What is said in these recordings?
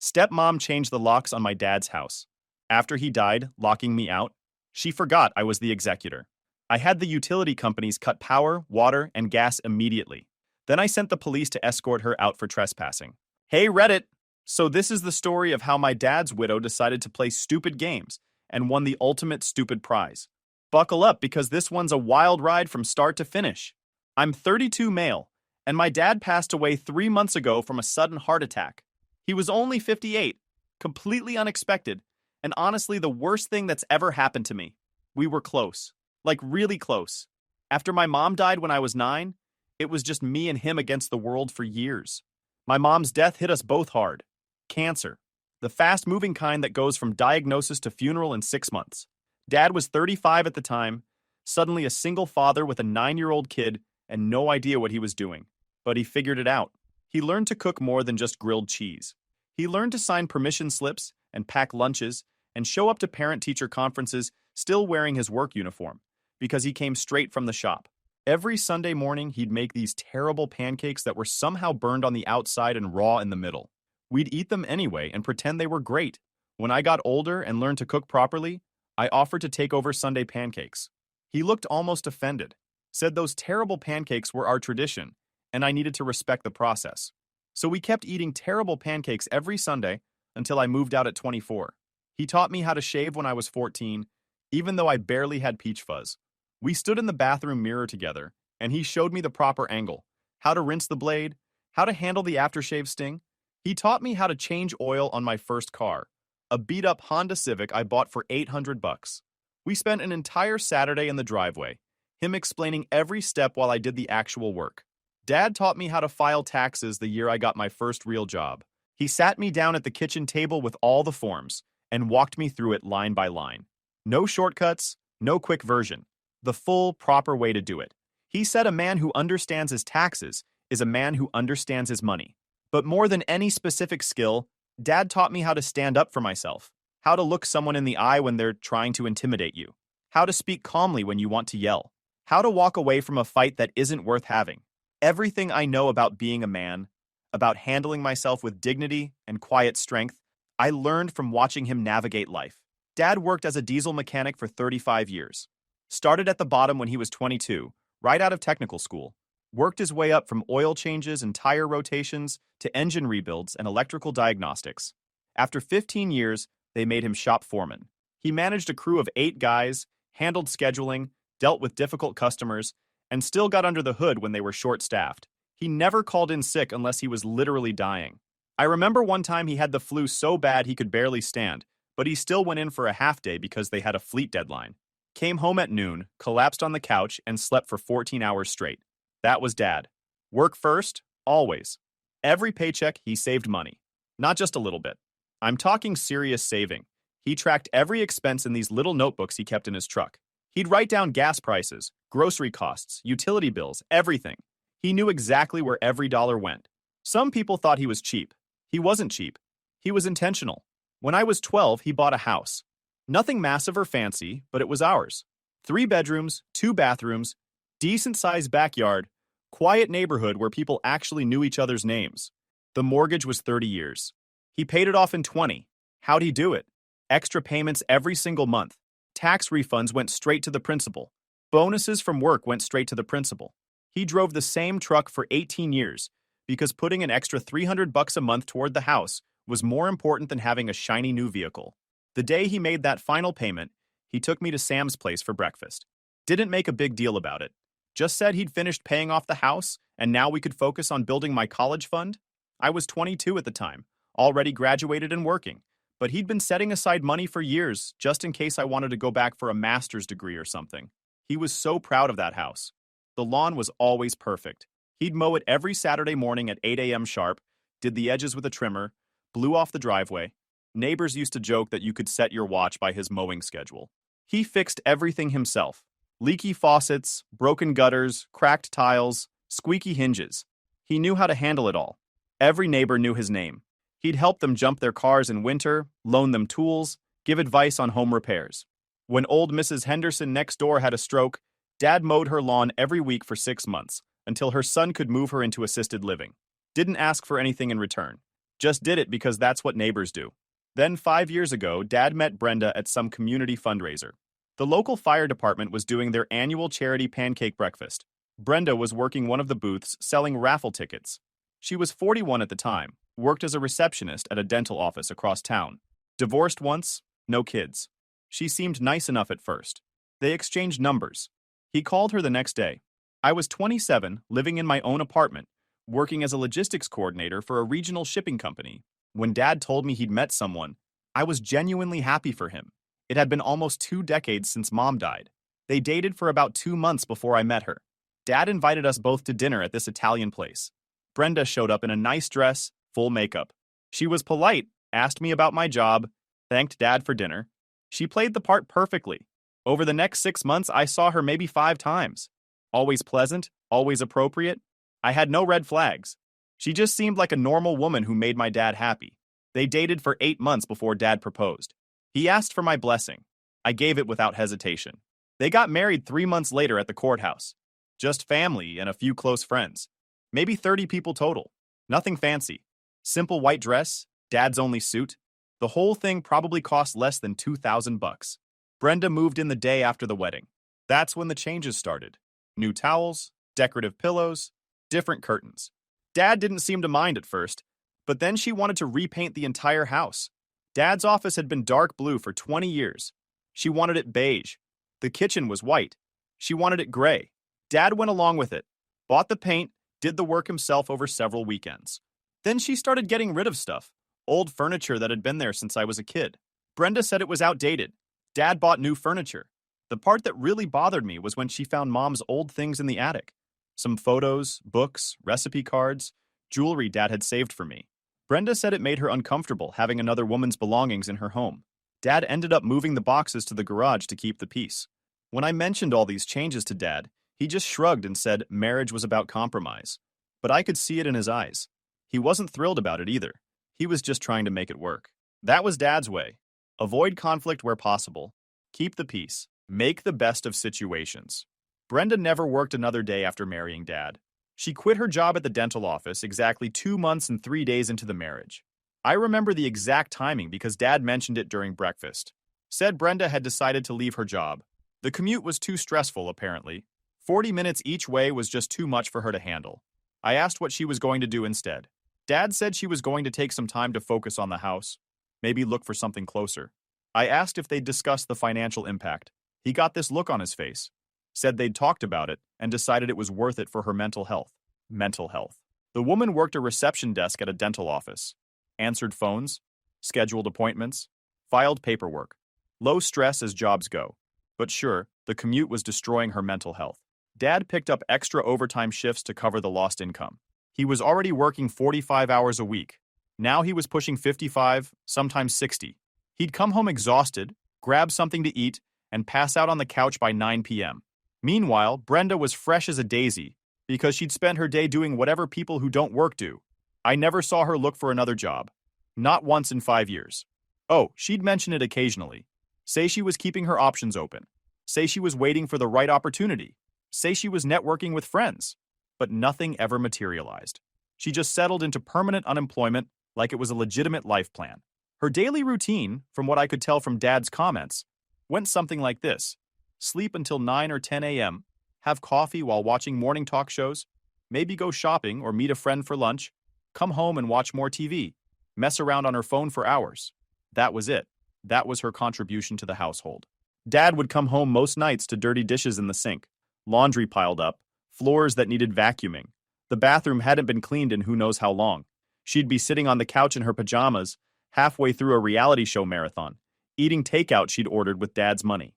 Stepmom changed the locks on my dad's house. After he died, locking me out, she forgot I was the executor. I had the utility companies cut power, water, and gas immediately. Then I sent the police to escort her out for trespassing. Hey Reddit! So this is the story of how my dad's widow decided to play stupid games and won the ultimate stupid prize. Buckle up because this one's a wild ride from start to finish. I'm 32 male, and my dad passed away 3 months ago from a sudden heart attack. He was only 58, completely unexpected, and honestly the worst thing that's ever happened to me. We were close, like really close. After my mom died when I was 9, it was just me and him against the world for years. My mom's death hit us both hard. Cancer. The fast-moving kind that goes from diagnosis to funeral in 6 months. Dad was 35 at the time, suddenly a single father with a 9-year-old kid and no idea what he was doing. But he figured it out. He learned to cook more than just grilled cheese. He learned to sign permission slips and pack lunches and show up to parent-teacher conferences still wearing his work uniform because he came straight from the shop. Every Sunday morning, he'd make these terrible pancakes that were somehow burned on the outside and raw in the middle. We'd eat them anyway and pretend they were great. When I got older and learned to cook properly, I offered to take over Sunday pancakes. He looked almost offended, said those terrible pancakes were our tradition, and I needed to respect the process. So we kept eating terrible pancakes every Sunday until I moved out at 24. He taught me how to shave when I was 14, even though I barely had peach fuzz. We stood in the bathroom mirror together, and he showed me the proper angle, how to rinse the blade, how to handle the aftershave sting. He taught me how to change oil on my first car, a beat-up Honda Civic I bought for $800. We spent an entire Saturday in the driveway, him explaining every step while I did the actual work. Dad taught me how to file taxes the year I got my first real job. He sat me down at the kitchen table with all the forms and walked me through it line by line. No shortcuts, no quick version. The full, proper way to do it. He said a man who understands his taxes is a man who understands his money. But more than any specific skill, Dad taught me how to stand up for myself, how to look someone in the eye when they're trying to intimidate you, how to speak calmly when you want to yell, how to walk away from a fight that isn't worth having. Everything I know about being a man, about handling myself with dignity and quiet strength, I learned from watching him navigate life. Dad worked as a diesel mechanic for 35 years. Started at the bottom when he was 22, right out of technical school. Worked his way up from oil changes and tire rotations to engine rebuilds and electrical diagnostics. After 15 years, they made him shop foreman. He managed a crew of 8 guys, handled scheduling, dealt with difficult customers, and still got under the hood when they were short-staffed. He never called in sick unless he was literally dying. I remember one time he had the flu so bad he could barely stand, but he still went in for a half day because they had a fleet deadline. Came home at noon, collapsed on the couch, and slept for 14 hours straight. That was Dad. Work first, always. Every paycheck, he saved money. Not just a little bit. I'm talking serious saving. He tracked every expense in these little notebooks he kept in his truck. He'd write down gas prices, grocery costs, utility bills, everything. He knew exactly where every dollar went. Some people thought he was cheap. He wasn't cheap. He was intentional. When I was 12, he bought a house. Nothing massive or fancy, but it was ours. 3 bedrooms, 2 bathrooms, decent-sized backyard, quiet neighborhood where people actually knew each other's names. The mortgage was 30 years. He paid it off in 20. How'd he do it? Extra payments every single month. Tax refunds went straight to the principal. Bonuses from work went straight to the principal. He drove the same truck for 18 years because putting an extra $300 a month toward the house was more important than having a shiny new vehicle. The day he made that final payment, he took me to Sam's place for breakfast. Didn't make a big deal about it. Just said he'd finished paying off the house and now we could focus on building my college fund. I was 22 at the time, already graduated and working, but he'd been setting aside money for years just in case I wanted to go back for a master's degree or something. He was so proud of that house. The lawn was always perfect. He'd mow it every Saturday morning at 8 a.m. sharp, did the edges with a trimmer, blew off the driveway. Neighbors used to joke that you could set your watch by his mowing schedule. He fixed everything himself. Leaky faucets, broken gutters, cracked tiles, squeaky hinges. He knew how to handle it all. Every neighbor knew his name. He'd help them jump their cars in winter, loan them tools, give advice on home repairs. When old Mrs. Henderson next door had a stroke, Dad mowed her lawn every week for 6 months, until her son could move her into assisted living. Didn't ask for anything in return. Just did it because that's what neighbors do. Then 5 years ago, Dad met Brenda at some community fundraiser. The local fire department was doing their annual charity pancake breakfast. Brenda was working one of the booths selling raffle tickets. She was 41 at the time, worked as a receptionist at a dental office across town. Divorced once, no kids. She seemed nice enough at first. They exchanged numbers. He called her the next day. I was 27, living in my own apartment, working as a logistics coordinator for a regional shipping company. When Dad told me he'd met someone, I was genuinely happy for him. It had been almost 2 decades since Mom died. They dated for about 2 months before I met her. Dad invited us both to dinner at this Italian place. Brenda showed up in a nice dress, full makeup. She was polite, asked me about my job, thanked Dad for dinner. She played the part perfectly. Over the next 6 months, I saw her maybe 5 times. Always pleasant, always appropriate. I had no red flags. She just seemed like a normal woman who made my dad happy. They dated for 8 months before Dad proposed. He asked for my blessing. I gave it without hesitation. They got married 3 months later at the courthouse. Just family and a few close friends. Maybe 30 people total. Nothing fancy. Simple white dress, Dad's only suit. The whole thing probably cost less than $2,000. Brenda moved in the day after the wedding. That's when the changes started. New towels, decorative pillows, different curtains. Dad didn't seem to mind at first, but then she wanted to repaint the entire house. Dad's office had been dark blue for 20 years. She wanted it beige. The kitchen was white. She wanted it gray. Dad went along with it, bought the paint, did the work himself over several weekends. Then she started getting rid of stuff, old furniture that had been there since I was a kid. Brenda said it was outdated. Dad bought new furniture. The part that really bothered me was when she found Mom's old things in the attic. Some photos, books, recipe cards, jewelry Dad had saved for me. Brenda said it made her uncomfortable having another woman's belongings in her home. Dad ended up moving the boxes to the garage to keep the peace. When I mentioned all these changes to Dad, he just shrugged and said marriage was about compromise. But I could see it in his eyes. He wasn't thrilled about it either. He was just trying to make it work. That was Dad's way. Avoid conflict where possible. Keep the peace. Make the best of situations. Brenda never worked another day after marrying Dad. She quit her job at the dental office exactly 2 months and 3 days into the marriage. I remember the exact timing because Dad mentioned it during breakfast. Said Brenda had decided to leave her job. The commute was too stressful, apparently. 40 minutes each way was just too much for her to handle. I asked what she was going to do instead. Dad said she was going to take some time to focus on the house, maybe look for something closer. I asked if they'd discussed the financial impact. He got this look on his face. Said they'd talked about it and decided it was worth it for her mental health. Mental health. The woman worked a reception desk at a dental office. Answered phones, scheduled appointments, filed paperwork. Low stress as jobs go. But sure, the commute was destroying her mental health. Dad picked up extra overtime shifts to cover the lost income. He was already working 45 hours a week. Now he was pushing 55, sometimes 60. He'd come home exhausted, grab something to eat, and pass out on the couch by 9 p.m. Meanwhile, Brenda was fresh as a daisy because she'd spent her day doing whatever people who don't work do. I never saw her look for another job. Not once in 5 years. Oh, she'd mention it occasionally. Say she was keeping her options open. Say she was waiting for the right opportunity. Say she was networking with friends. But nothing ever materialized. She just settled into permanent unemployment like it was a legitimate life plan. Her daily routine, from what I could tell from Dad's comments, went something like this. Sleep until 9 or 10 a.m., have coffee while watching morning talk shows, maybe go shopping or meet a friend for lunch, come home and watch more TV, mess around on her phone for hours. That was it. That was her contribution to the household. Dad would come home most nights to dirty dishes in the sink, laundry piled up, floors that needed vacuuming. The bathroom hadn't been cleaned in who knows how long. She'd be sitting on the couch in her pajamas, halfway through a reality show marathon, eating takeout she'd ordered with Dad's money.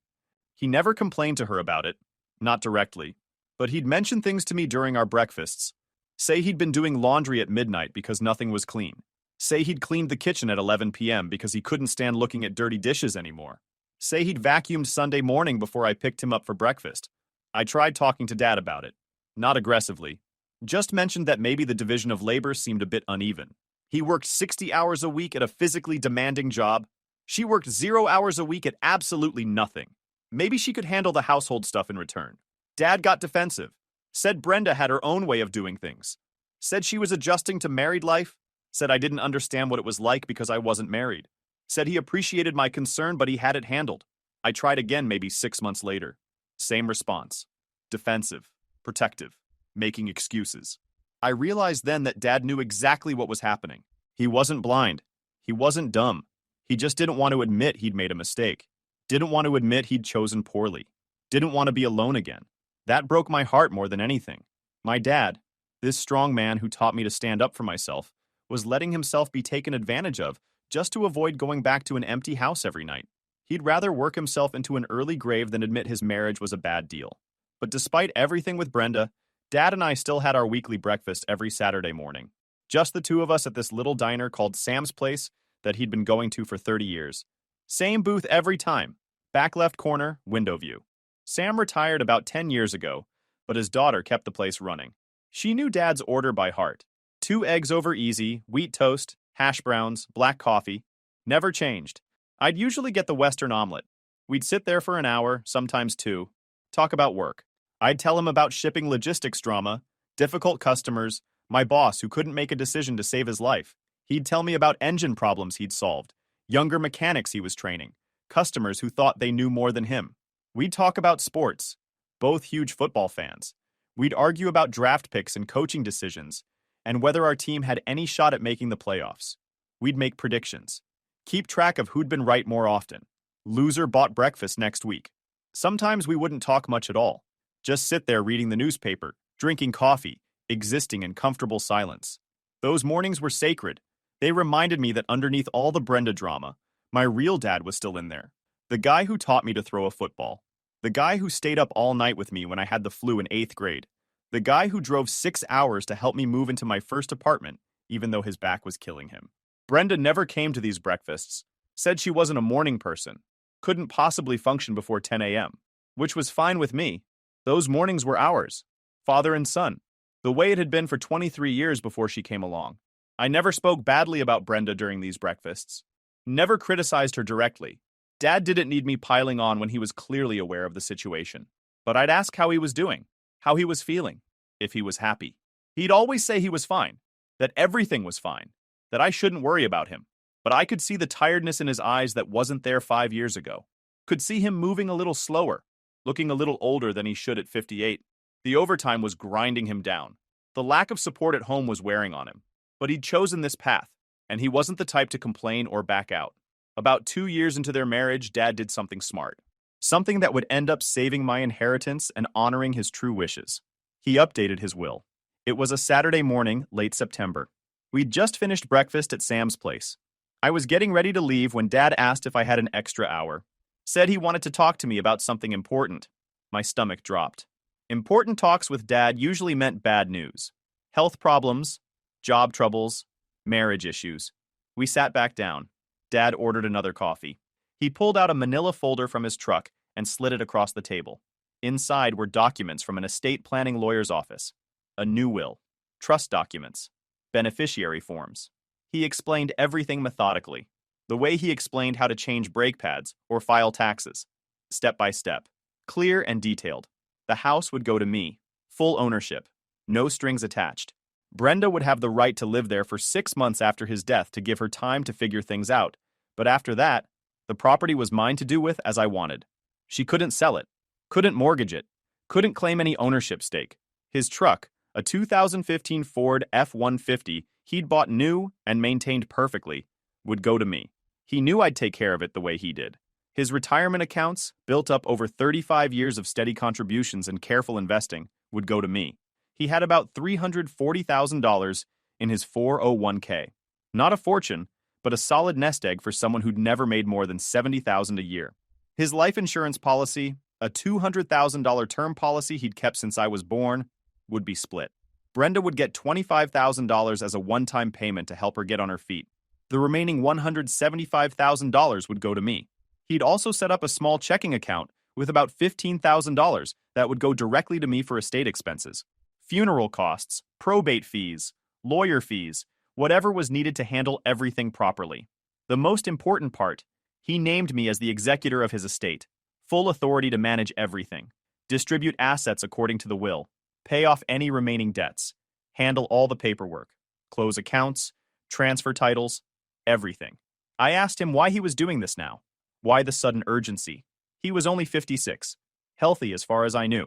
He never complained to her about it, not directly, but he'd mention things to me during our breakfasts. Say he'd been doing laundry at midnight because nothing was clean. Say he'd cleaned the kitchen at 11 p.m. because he couldn't stand looking at dirty dishes anymore. Say he'd vacuumed Sunday morning before I picked him up for breakfast. I tried talking to Dad about it. Not aggressively. Just mentioned that maybe the division of labor seemed a bit uneven. He worked 60 hours a week at a physically demanding job. She worked 0 hours a week at absolutely nothing. Maybe she could handle the household stuff in return. Dad got defensive. Said Brenda had her own way of doing things. Said she was adjusting to married life. Said I didn't understand what it was like because I wasn't married. Said he appreciated my concern, but he had it handled. I tried again maybe 6 months later. Same response. Defensive, protective, making excuses. I realized then that Dad knew exactly what was happening. He wasn't blind. He wasn't dumb. He just didn't want to admit he'd made a mistake. Didn't want to admit he'd chosen poorly. Didn't want to be alone again. That broke my heart more than anything. My dad, this strong man who taught me to stand up for myself, was letting himself be taken advantage of just to avoid going back to an empty house every night. He'd rather work himself into an early grave than admit his marriage was a bad deal. But despite everything with Brenda, Dad and I still had our weekly breakfast every Saturday morning. Just the two of us at this little diner called Sam's Place that he'd been going to for 30 years. Same booth every time. Back left corner, window view. Sam retired about 10 years ago, but his daughter kept the place running. She knew Dad's order by heart. 2 eggs over easy, wheat toast, hash browns, black coffee. Never changed. I'd usually get the Western omelet. We'd sit there for an hour, sometimes 2, talk about work. I'd tell him about shipping logistics drama, difficult customers, my boss who couldn't make a decision to save his life. He'd tell me about engine problems he'd solved, younger mechanics he was training, customers who thought they knew more than him. We'd talk about sports, both huge football fans. We'd argue about draft picks and coaching decisions, and whether our team had any shot at making the playoffs. We'd make predictions. Keep track of who'd been right more often. Loser bought breakfast next week. Sometimes we wouldn't talk much at all. Just sit there reading the newspaper, drinking coffee, existing in comfortable silence. Those mornings were sacred. They reminded me that underneath all the Brenda drama, my real dad was still in there. The guy who taught me to throw a football. The guy who stayed up all night with me when I had the flu in 8th grade. The guy who drove 6 hours to help me move into my first apartment, even though his back was killing him. Brenda never came to these breakfasts, said she wasn't a morning person, couldn't possibly function before 10 a.m., which was fine with me. Those mornings were ours, father and son, the way it had been for 23 years before she came along. I never spoke badly about Brenda during these breakfasts, never criticized her directly. Dad didn't need me piling on when he was clearly aware of the situation. But I'd ask how he was doing, how he was feeling, if he was happy. He'd always say he was fine, that everything was fine, that I shouldn't worry about him. But I could see the tiredness in his eyes that wasn't there 5 years ago. Could see him moving a little slower, looking a little older than he should at 58. The overtime was grinding him down. The lack of support at home was wearing on him. But he'd chosen this path, and he wasn't the type to complain or back out. About 2 years into their marriage, Dad did something smart. Something that would end up saving my inheritance and honoring his true wishes. He updated his will. It was a Saturday morning, late September. We'd just finished breakfast at Sam's Place. I was getting ready to leave when Dad asked if I had an extra hour. Said he wanted to talk to me about something important. My stomach dropped. Important talks with Dad usually meant bad news. Health problems, job troubles, marriage issues. We sat back down. Dad ordered another coffee. He pulled out a manila folder from his truck and slid it across the table. Inside were documents from an estate planning lawyer's office. A new will, trust documents, beneficiary forms. He explained everything methodically, the way he explained how to change brake pads or file taxes. Step by step, clear and detailed. The house would go to me, full ownership, no strings attached. Brenda would have the right to live there for 6 months after his death to give her time to figure things out, but after that, the property was mine to do with as I wanted. She couldn't sell it, couldn't mortgage it, couldn't claim any ownership stake. His truck, a 2015 Ford F-150 he'd bought new and maintained perfectly, would go to me. He knew I'd take care of it the way he did. His retirement accounts, built up over 35 years of steady contributions and careful investing, would go to me. He had about $340,000 in his 401k. Not a fortune, but a solid nest egg for someone who'd never made more than $70,000 a year. His life insurance policy, a $200,000 term policy he'd kept since I was born, would be split. Brenda would get $25,000 as a one-time payment to help her get on her feet. The remaining $175,000 would go to me. He'd also set up a small checking account with about $15,000 that would go directly to me for estate expenses. Funeral costs, probate fees, lawyer fees, whatever was needed to handle everything properly. The most important part, he named me as the executor of his estate, full authority to manage everything, distribute assets according to the will, pay off any remaining debts, handle all the paperwork, close accounts, transfer titles, everything. I asked him why he was doing this now. Why the sudden urgency? He was only 56, healthy as far as I knew.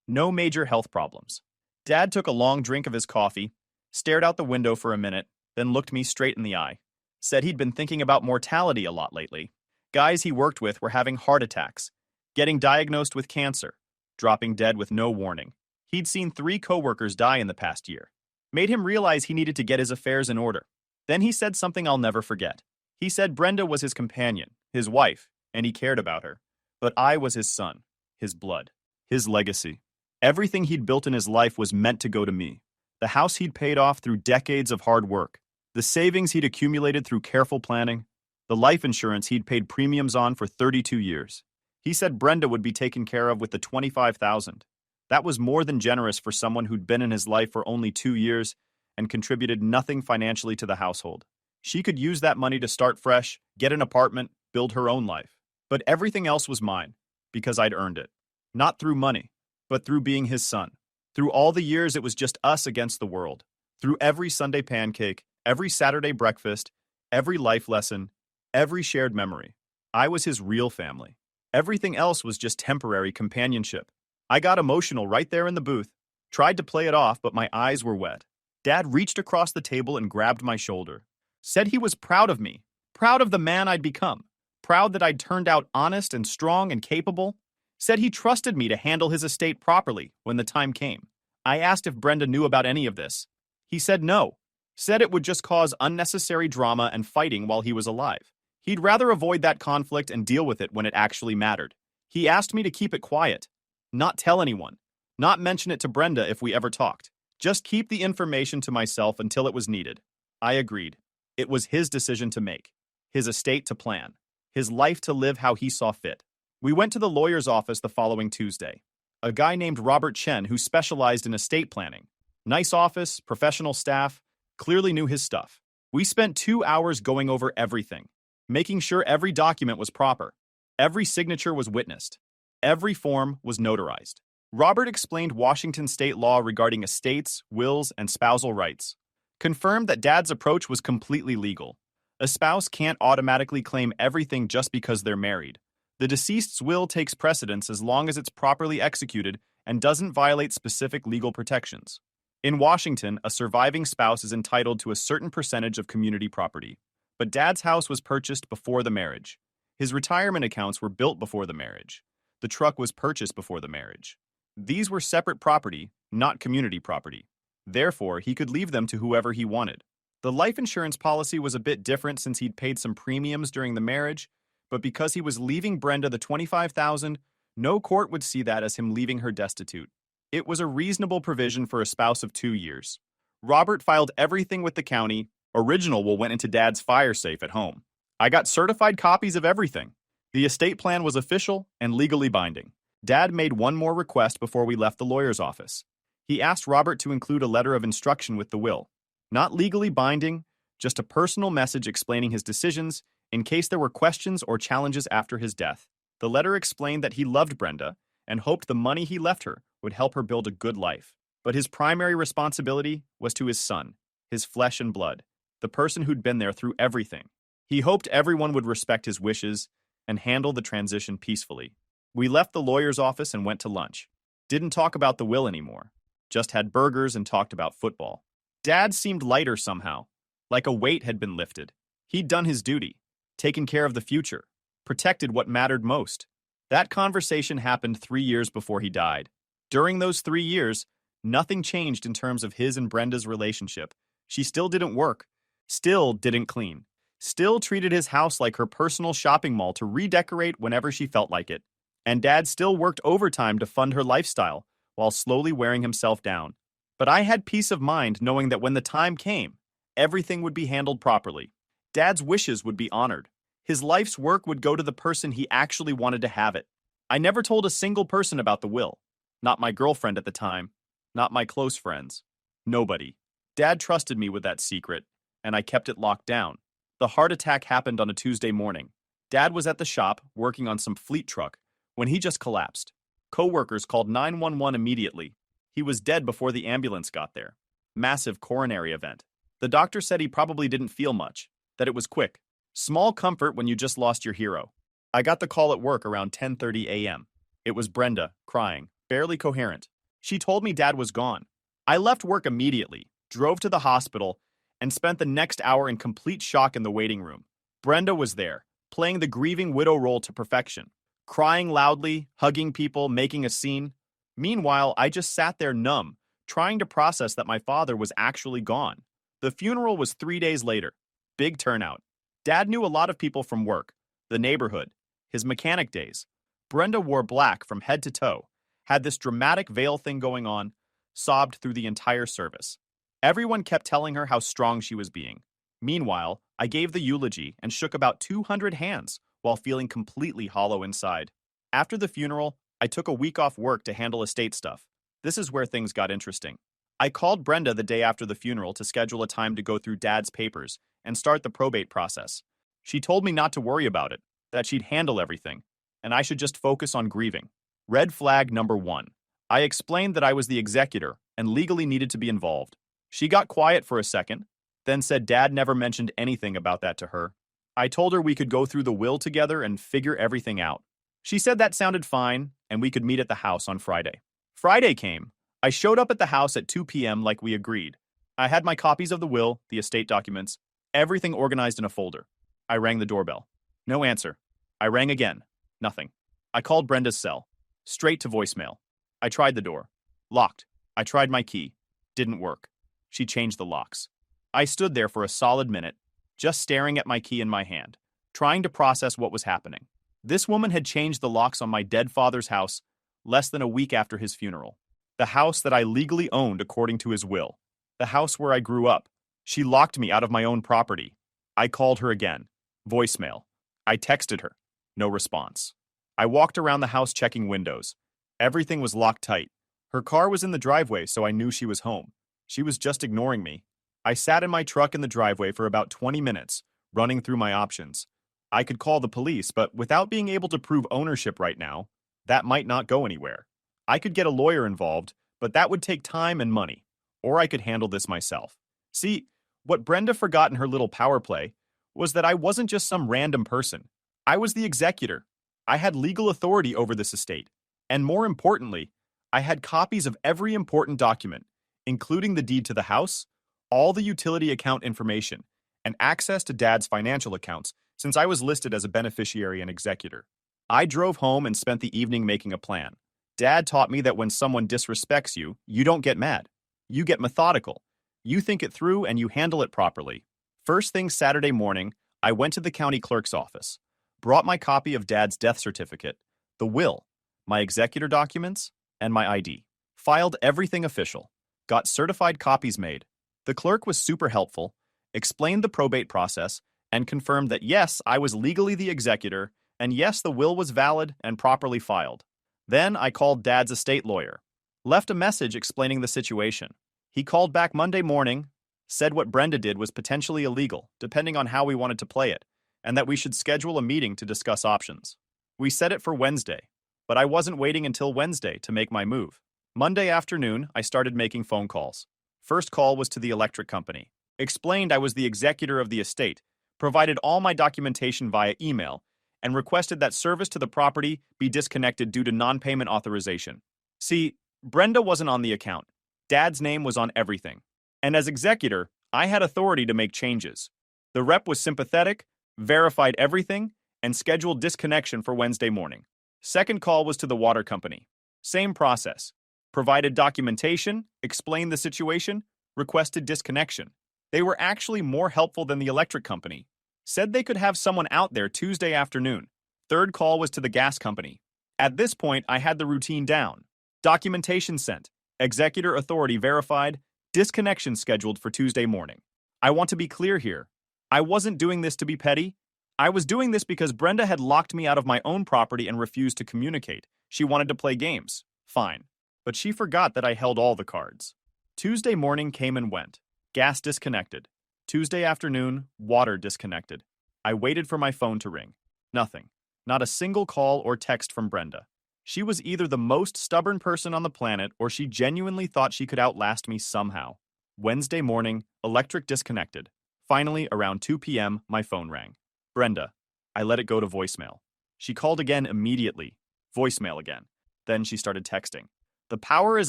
No major health problems. Dad took a long drink of his coffee, stared out the window for a minute, then looked me straight in the eye. Said he'd been thinking about mortality a lot lately. Guys he worked with were having heart attacks, getting diagnosed with cancer, dropping dead with no warning. He'd seen 3 coworkers die in the past year. Made him realize he needed to get his affairs in order. Then he said something I'll never forget. He said Brenda was his companion, his wife, and he cared about her. But I was his son, his blood, his legacy. Everything he'd built in his life was meant to go to me. The house he'd paid off through decades of hard work, the savings he'd accumulated through careful planning, the life insurance he'd paid premiums on for 32 years. He said Brenda would be taken care of with the $25,000. That was more than generous for someone who'd been in his life for only 2 years and contributed nothing financially to the household. She could use that money to start fresh, get an apartment, build her own life. But everything else was mine, because I'd earned it. Not through money, but through being his son. Through all the years it was just us against the world. Through every Sunday pancake, every Saturday breakfast, every life lesson, every shared memory. I was his real family. Everything else was just temporary companionship. I got emotional right there in the booth, tried to play it off, but my eyes were wet. Dad reached across the table and grabbed my shoulder. Said he was proud of me, proud of the man I'd become, proud that I'd turned out honest and strong and capable. Said he trusted me to handle his estate properly when the time came. I asked if Brenda knew about any of this. He said no. Said it would just cause unnecessary drama and fighting while he was alive. He'd rather avoid that conflict and deal with it when it actually mattered. He asked me to keep it quiet, not tell anyone, not mention it to Brenda if we ever talked. Just keep the information to myself until it was needed. I agreed. It was his decision to make, his estate to plan, his life to live how he saw fit. We went to the lawyer's office the following Tuesday. A guy named Robert Chen who specialized in estate planning. Nice office, professional staff, clearly knew his stuff. We spent 2 hours going over everything, making sure every document was proper. Every signature was witnessed. Every form was notarized. Robert explained Washington state law regarding estates, wills, and spousal rights. Confirmed that Dad's approach was completely legal. A spouse can't automatically claim everything just because they're married. The deceased's will takes precedence as long as it's properly executed and doesn't violate specific legal protections. In Washington, a surviving spouse is entitled to a certain percentage of community property. But Dad's house was purchased before the marriage. His retirement accounts were built before the marriage. The truck was purchased before the marriage. These were separate property, not community property. Therefore, he could leave them to whoever he wanted. The life insurance policy was a bit different since he'd paid some premiums during the marriage, but because he was leaving Brenda the $25,000, no court would see that as him leaving her destitute. It was a reasonable provision for a spouse of 2 years. Robert filed everything with the county. Original will went into Dad's fire safe at home. I got certified copies of everything. The estate plan was official and legally binding. Dad made one more request before we left the lawyer's office. He asked Robert to include a letter of instruction with the will. Not legally binding, just a personal message explaining his decisions in case there were questions or challenges after his death. The letter explained that he loved Brenda and hoped the money he left her would help her build a good life. But his primary responsibility was to his son, his flesh and blood, the person who'd been there through everything. He hoped everyone would respect his wishes and handle the transition peacefully. We left the lawyer's office and went to lunch. Didn't talk about the will anymore. Just had burgers and talked about football. Dad seemed lighter somehow, like a weight had been lifted. He'd done his duty, taken care of the future, protected what mattered most. That conversation happened 3 years before he died. During those 3 years, nothing changed in terms of his and Brenda's relationship. She still didn't work, still didn't clean, still treated his house like her personal shopping mall to redecorate whenever she felt like it. And Dad still worked overtime to fund her lifestyle while slowly wearing himself down. But I had peace of mind knowing that when the time came, everything would be handled properly. Dad's wishes would be honored. His life's work would go to the person he actually wanted to have it. I never told a single person about the will. Not my girlfriend at the time. Not my close friends. Nobody. Dad trusted me with that secret, and I kept it locked down. The heart attack happened on a Tuesday morning. Dad was at the shop working on some fleet truck when he just collapsed. Co-workers called 911 immediately. He was dead before the ambulance got there. Massive coronary event. The doctor said he probably didn't feel much, that it was quick. Small comfort when you just lost your hero. I got the call at work around 10:30 a.m. It was Brenda, crying, barely coherent. She told me Dad was gone. I left work immediately, drove to the hospital, and spent the next hour in complete shock in the waiting room. Brenda was there, playing the grieving widow role to perfection, crying loudly, hugging people, making a scene. Meanwhile, I just sat there numb, trying to process that my father was actually gone. The funeral was 3 days later. Big turnout. Dad knew a lot of people from work, the neighborhood, his mechanic days. Brenda wore black from head to toe, had this dramatic veil thing going on, sobbed through the entire service. Everyone kept telling her how strong she was being. Meanwhile, I gave the eulogy and shook about 200 hands while feeling completely hollow inside. After the funeral, I took a week off work to handle estate stuff. This is where things got interesting. I called Brenda the day after the funeral to schedule a time to go through Dad's papers and start the probate process. She told me not to worry about it, that she'd handle everything, and I should just focus on grieving. Red flag number 1. I explained that I was the executor and legally needed to be involved. She got quiet for a second, then said Dad never mentioned anything about that to her. I told her we could go through the will together and figure everything out. She said that sounded fine, and we could meet at the house on Friday. Friday came. I showed up at the house at 2 p.m. like we agreed. I had my copies of the will, the estate documents, everything organized in a folder. I rang the doorbell. No answer. I rang again. Nothing. I called Brenda's cell. Straight to voicemail. I tried the door. Locked. I tried my key. Didn't work. She changed the locks. I stood there for a solid minute, just staring at my key in my hand, trying to process what was happening. This woman had changed the locks on my dead father's house less than a week after his funeral. The house that I legally owned according to his will. The house where I grew up. She locked me out of my own property. I called her again. Voicemail. I texted her. No response. I walked around the house checking windows. Everything was locked tight. Her car was in the driveway, so I knew she was home. She was just ignoring me. I sat in my truck in the driveway for about 20 minutes, running through my options. I could call the police, but without being able to prove ownership right now, that might not go anywhere. I could get a lawyer involved, but that would take time and money. Or I could handle this myself. See, what Brenda forgot in her little power play was that I wasn't just some random person. I was the executor. I had legal authority over this estate. And more importantly, I had copies of every important document, including the deed to the house, all the utility account information, and access to Dad's financial accounts since I was listed as a beneficiary and executor. I drove home and spent the evening making a plan. Dad taught me that when someone disrespects you, you don't get mad. You get methodical. You think it through and you handle it properly. First thing Saturday morning, I went to the county clerk's office, brought my copy of Dad's death certificate, the will, my executor documents, and my ID. Filed everything official. Got certified copies made. The clerk was super helpful, explained the probate process, and confirmed that yes, I was legally the executor, and yes, the will was valid and properly filed. Then I called Dad's estate lawyer. Left a message explaining the situation. He called back Monday morning, said what Brenda did was potentially illegal, depending on how we wanted to play it, and that we should schedule a meeting to discuss options. We set it for Wednesday, but I wasn't waiting until Wednesday to make my move. Monday afternoon, I started making phone calls. First call was to the electric company. Explained I was the executor of the estate, provided all my documentation via email, and requested that service to the property be disconnected due to non-payment authorization. See, Brenda wasn't on the account. Dad's name was on everything. And as executor, I had authority to make changes. The rep was sympathetic, verified everything, and scheduled disconnection for Wednesday morning. Second call was to the water company. Same process. Provided documentation, explained the situation, requested disconnection. They were actually more helpful than the electric company. Said they could have someone out there Tuesday afternoon. Third call was to the gas company. At this point, I had the routine down. Documentation sent. Executor authority verified. Disconnection scheduled for Tuesday morning. I want to be clear here. I wasn't doing this to be petty. I was doing this because Brenda had locked me out of my own property and refused to communicate. She wanted to play games. Fine. But she forgot that I held all the cards. Tuesday morning came and went. Gas disconnected. Tuesday afternoon, water disconnected. I waited for my phone to ring. Nothing. Not a single call or text from Brenda. She was either the most stubborn person on the planet or she genuinely thought she could outlast me somehow. Wednesday morning, electric disconnected. Finally, around 2 p.m., my phone rang. Brenda. I let it go to voicemail. She called again immediately. Voicemail again. Then she started texting. The power is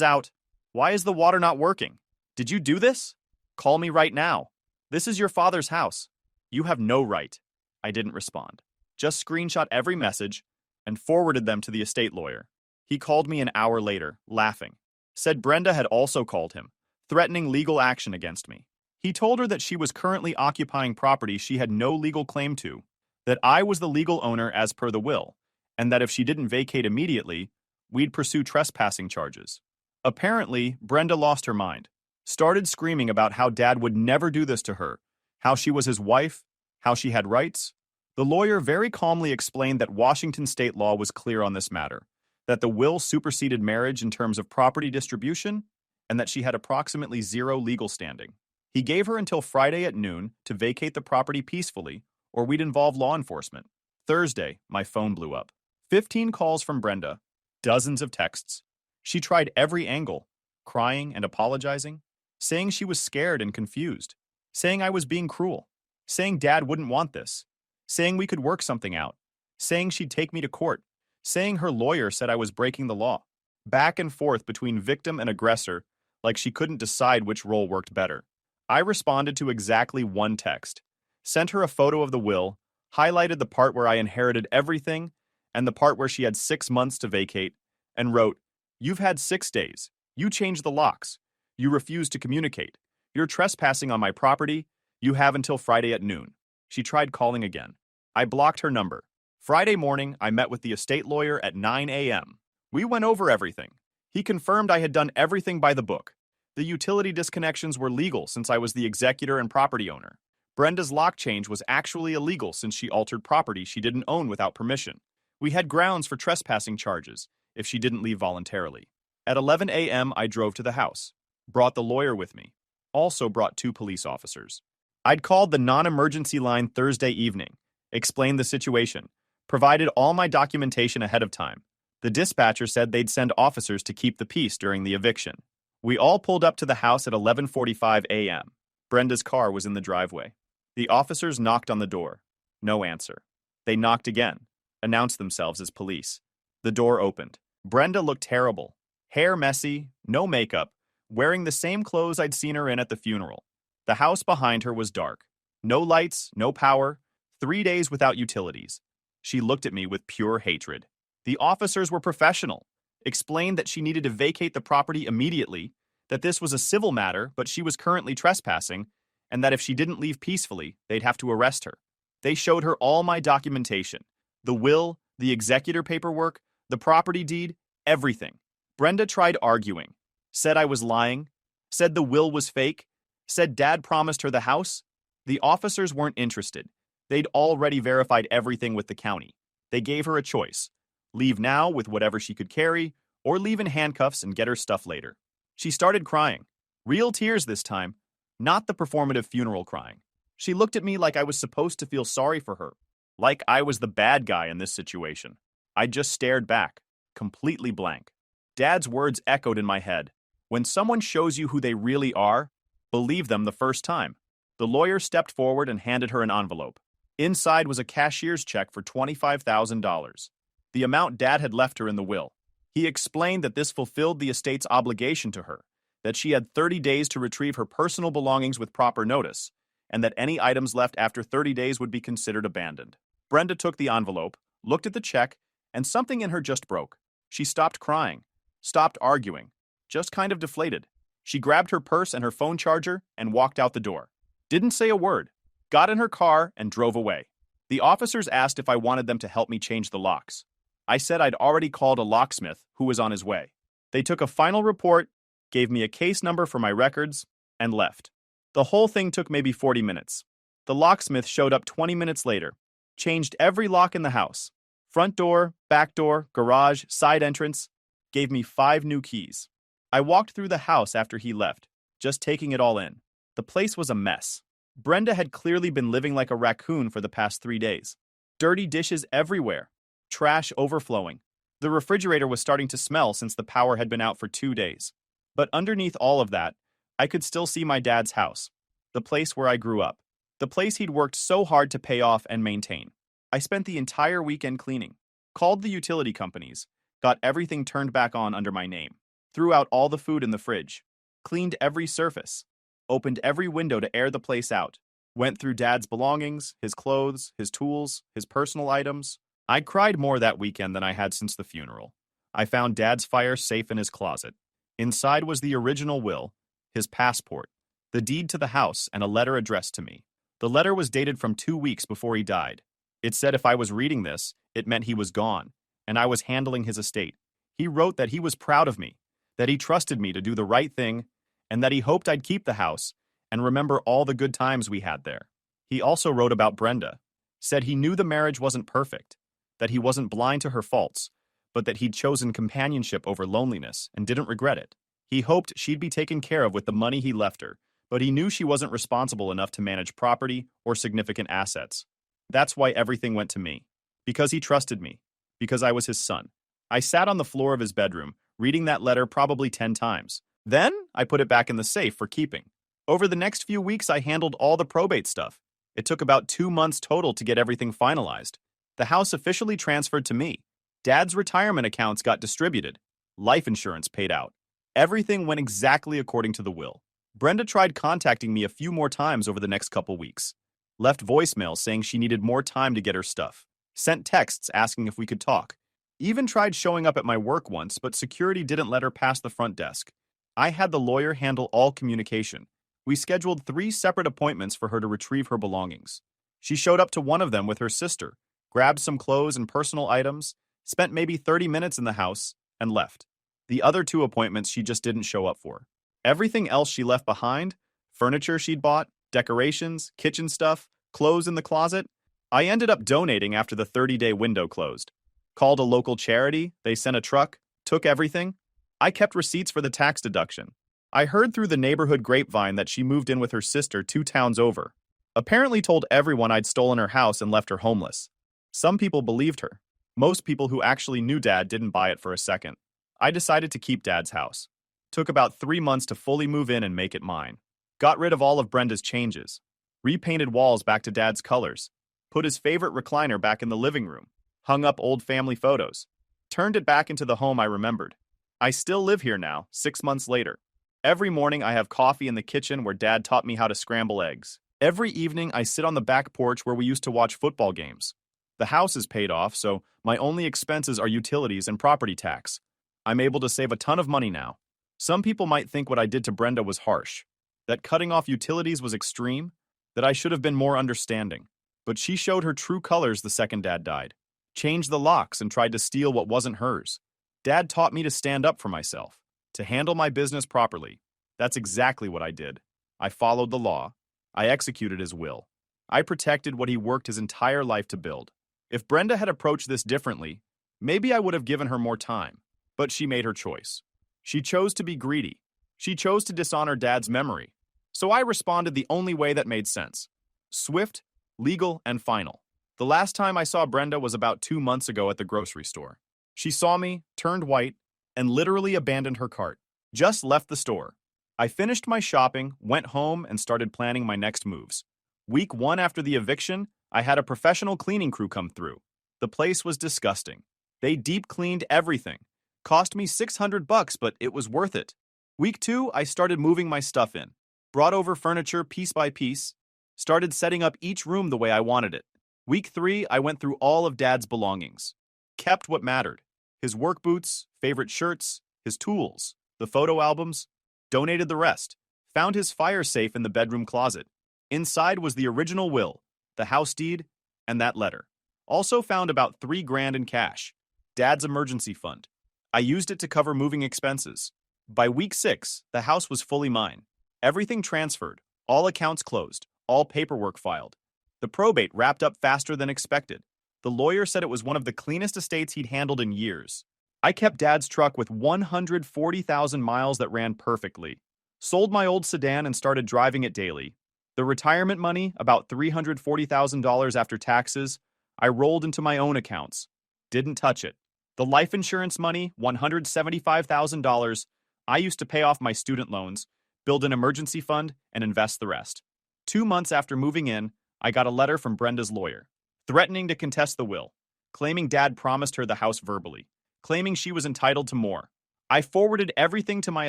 out. Why is the water not working? Did you do this? Call me right now. This is your father's house. You have no right. I didn't respond. Just screenshot every message and forwarded them to the estate lawyer. He called me an hour later, laughing. Said Brenda had also called him, threatening legal action against me. He told her that she was currently occupying property she had no legal claim to, that I was the legal owner as per the will, and that if she didn't vacate immediately, we'd pursue trespassing charges. Apparently, Brenda lost her mind, started screaming about how Dad would never do this to her, how she was his wife, how she had rights. The lawyer very calmly explained that Washington state law was clear on this matter, that the will superseded marriage in terms of property distribution, and that she had approximately zero legal standing. He gave her until Friday at noon to vacate the property peacefully, or we'd involve law enforcement. Thursday, my phone blew up. 15 calls from Brenda, dozens of texts. She tried every angle, crying and apologizing, saying she was scared and confused, saying I was being cruel, saying Dad wouldn't want this, saying we could work something out, saying she'd take me to court, saying her lawyer said I was breaking the law. Back and forth between victim and aggressor, like she couldn't decide which role worked better. I responded to exactly one text, sent her a photo of the will, highlighted the part where I inherited everything and the part where she had 6 months to vacate, and wrote, "You've had 6 days. You changed the locks. You refused to communicate. You're trespassing on my property. You have until Friday at noon." She tried calling again. I blocked her number. Friday morning, I met with the estate lawyer at 9 a.m. We went over everything. He confirmed I had done everything by the book. The utility disconnections were legal since I was the executor and property owner. Brenda's lock change was actually illegal since she altered property she didn't own without permission. We had grounds for trespassing charges if she didn't leave voluntarily. At 11 a.m., I drove to the house, brought the lawyer with me, also brought 2 police officers. I'd called the non-emergency line Thursday evening, explained the situation, provided all my documentation ahead of time. The dispatcher said they'd send officers to keep the peace during the eviction. We all pulled up to the house at 11:45 a.m. Brenda's car was in the driveway. The officers knocked on the door. No answer. They knocked again, announced themselves as police. The door opened. Brenda looked terrible. Hair messy, no makeup, wearing the same clothes I'd seen her in at the funeral. The house behind her was dark. No lights, no power, 3 days without utilities. She looked at me with pure hatred. The officers were professional, explained that she needed to vacate the property immediately, that this was a civil matter, but she was currently trespassing, and that if she didn't leave peacefully, they'd have to arrest her. They showed her all my documentation, the will, the executor paperwork, the property deed, everything. Brenda tried arguing, said I was lying, said the will was fake, said Dad promised her the house. The officers weren't interested. They'd already verified everything with the county. They gave her a choice: leave now with whatever she could carry, or leave in handcuffs and get her stuff later. She started crying. Real tears this time, not the performative funeral crying. She looked at me like I was supposed to feel sorry for her, like I was the bad guy in this situation. I just stared back, completely blank. Dad's words echoed in my head. When someone shows you who they really are, believe them the first time. The lawyer stepped forward and handed her an envelope. Inside was a cashier's check for $25,000, the amount Dad had left her in the will. He explained that this fulfilled the estate's obligation to her, that she had 30 days to retrieve her personal belongings with proper notice, and that any items left after 30 days would be considered abandoned. Brenda took the envelope, looked at the check, and something in her just broke. She stopped crying, stopped arguing, just kind of deflated. She grabbed her purse and her phone charger and walked out the door. Didn't say a word, got in her car and drove away. The officers asked if I wanted them to help me change the locks. I said I'd already called a locksmith who was on his way. They took a final report, gave me a case number for my records, and left. The whole thing took maybe 40 minutes. The locksmith showed up 20 minutes later, changed every lock in the house. Front door, back door, garage, side entrance, gave me 5 new keys. I walked through the house after he left, just taking it all in. The place was a mess. Brenda had clearly been living like a raccoon for the past 3 days. Dirty dishes everywhere. Trash overflowing. The refrigerator was starting to smell since the power had been out for 2 days. But underneath all of that, I could still see my dad's house, the place where I grew up, the place he'd worked so hard to pay off and maintain. I spent the entire weekend cleaning, called the utility companies, got everything turned back on under my name, threw out all the food in the fridge, cleaned every surface, opened every window to air the place out, went through Dad's belongings, his clothes, his tools, his personal items. I cried more that weekend than I had since the funeral. I found Dad's fire safe in his closet. Inside was the original will, his passport, the deed to the house, and a letter addressed to me. The letter was dated from 2 weeks before he died. It said if I was reading this, it meant he was gone, and I was handling his estate. He wrote that he was proud of me, that he trusted me to do the right thing, and that he hoped I'd keep the house and remember all the good times we had there. He also wrote about Brenda, said he knew the marriage wasn't perfect, that he wasn't blind to her faults, but that he'd chosen companionship over loneliness and didn't regret it. He hoped she'd be taken care of with the money he left her, but he knew she wasn't responsible enough to manage property or significant assets. That's why everything went to me. Because he trusted me. Because I was his son. I sat on the floor of his bedroom, reading that letter probably 10 times. Then, I put it back in the safe for keeping. Over the next few weeks, I handled all the probate stuff. It took about 2 months total to get everything finalized. The house officially transferred to me. Dad's retirement accounts got distributed. Life insurance paid out. Everything went exactly according to the will. Brenda tried contacting me a few more times over the next couple weeks. Left voicemails saying she needed more time to get her stuff. Sent texts asking if we could talk. Even tried showing up at my work once, but security didn't let her past the front desk. I had the lawyer handle all communication. We scheduled 3 separate appointments for her to retrieve her belongings. She showed up to one of them with her sister, grabbed some clothes and personal items, spent maybe 30 minutes in the house, and left. The other 2 appointments she just didn't show up for. Everything else she left behind, furniture she'd bought, decorations, kitchen stuff, clothes in the closet, I ended up donating after the 30-day window closed. Called a local charity, they sent a truck, took everything. I kept receipts for the tax deduction. I heard through the neighborhood grapevine that she moved in with her sister 2 towns over. Apparently told everyone I'd stolen her house and left her homeless. Some people believed her. Most people who actually knew Dad didn't buy it for a second. I decided to keep Dad's house. Took about 3 months to fully move in and make it mine. Got rid of all of Brenda's changes. Repainted walls back to Dad's colors. Put his favorite recliner back in the living room. Hung up old family photos. Turned it back into the home I remembered. I still live here now, 6 months later. Every morning I have coffee in the kitchen where Dad taught me how to scramble eggs. Every evening I sit on the back porch where we used to watch football games. The house is paid off, so my only expenses are utilities and property tax. I'm able to save a ton of money now. Some people might think what I did to Brenda was harsh, that cutting off utilities was extreme, that I should have been more understanding. But she showed her true colors the second Dad died. Changed the locks and tried to steal what wasn't hers. Dad taught me to stand up for myself, to handle my business properly. That's exactly what I did. I followed the law. I executed his will. I protected what he worked his entire life to build. If Brenda had approached this differently, maybe I would have given her more time. But she made her choice. She chose to be greedy. She chose to dishonor Dad's memory. So I responded the only way that made sense. Swift, legal, and final. The last time I saw Brenda was about 2 months ago at the grocery store. She saw me, turned white, and literally abandoned her cart. Just left the store. I finished my shopping, went home, and started planning my next moves. Week 1 after the eviction, I had a professional cleaning crew come through. The place was disgusting. They deep cleaned everything. Cost me $600, but it was worth it. Week 2, I started moving my stuff in. Brought over furniture piece by piece. Started setting up each room the way I wanted it. Week 3, I went through all of Dad's belongings. Kept what mattered. His work boots, favorite shirts, his tools, the photo albums. Donated the rest. Found his fire safe in the bedroom closet. Inside was the original will, the house deed, and that letter. Also found about $3,000 in cash. Dad's emergency fund. I used it to cover moving expenses. By week 6, the house was fully mine. Everything transferred, all accounts closed, all paperwork filed. The probate wrapped up faster than expected. The lawyer said it was one of the cleanest estates he'd handled in years. I kept Dad's truck with 140,000 miles that ran perfectly. Sold my old sedan and started driving it daily. The retirement money, about $340,000 after taxes, I rolled into my own accounts. Didn't touch it. The life insurance money, $175,000, I used to pay off my student loans, build an emergency fund, and invest the rest. 2 months after moving in, I got a letter from Brenda's lawyer, threatening to contest the will, claiming Dad promised her the house verbally, claiming she was entitled to more. I forwarded everything to my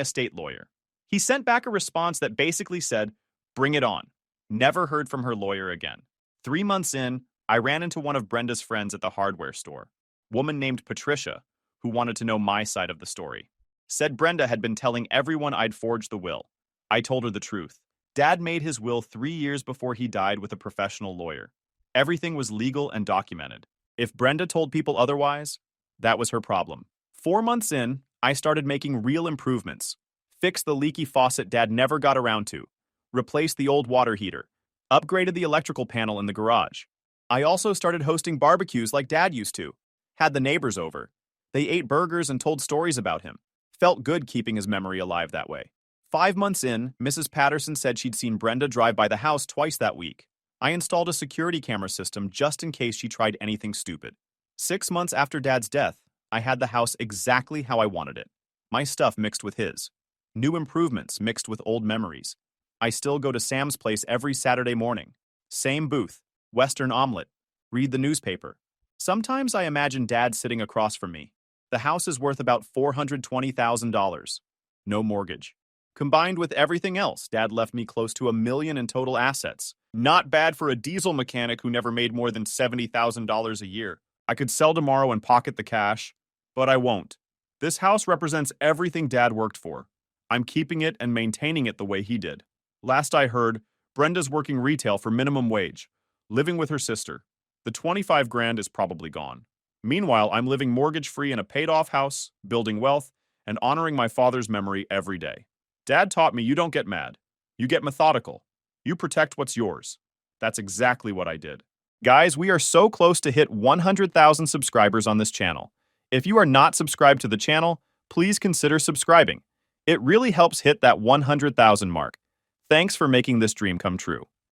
estate lawyer. He sent back a response that basically said, "Bring it on." Never heard from her lawyer again. 3 months in, I ran into one of Brenda's friends at the hardware store, woman named Patricia, who wanted to know my side of the story. Said Brenda had been telling everyone I'd forged the will. I told her the truth. Dad made his will 3 years before he died with a professional lawyer. Everything was legal and documented. If Brenda told people otherwise, that was her problem. 4 months in, I started making real improvements. Fixed the leaky faucet Dad never got around to. Replaced the old water heater. Upgraded the electrical panel in the garage. I also started hosting barbecues like Dad used to. Had the neighbors over. They ate burgers and told stories about him. Felt good keeping his memory alive that way. 5 months in, Mrs. Patterson said she'd seen Brenda drive by the house twice that week. I installed a security camera system just in case she tried anything stupid. 6 months after Dad's death, I had the house exactly how I wanted it. My stuff mixed with his. New improvements mixed with old memories. I still go to Sam's place every Saturday morning. Same booth, Western omelet, read the newspaper. Sometimes I imagine Dad sitting across from me. The house is worth about $420,000. No mortgage. Combined with everything else, Dad left me close to $1 million in total assets. Not bad for a diesel mechanic who never made more than $70,000 a year. I could sell tomorrow and pocket the cash, but I won't. This house represents everything Dad worked for. I'm keeping it and maintaining it the way he did. Last I heard, Brenda's working retail for minimum wage, living with her sister. The 25 grand is probably gone. Meanwhile, I'm living mortgage-free in a paid-off house, building wealth, and honoring my father's memory every day. Dad taught me you don't get mad. You get methodical. You protect what's yours. That's exactly what I did. Guys, we are so close to hit 100,000 subscribers on this channel. If you are not subscribed to the channel, please consider subscribing. It really helps hit that 100,000 mark. Thanks for making this dream come true.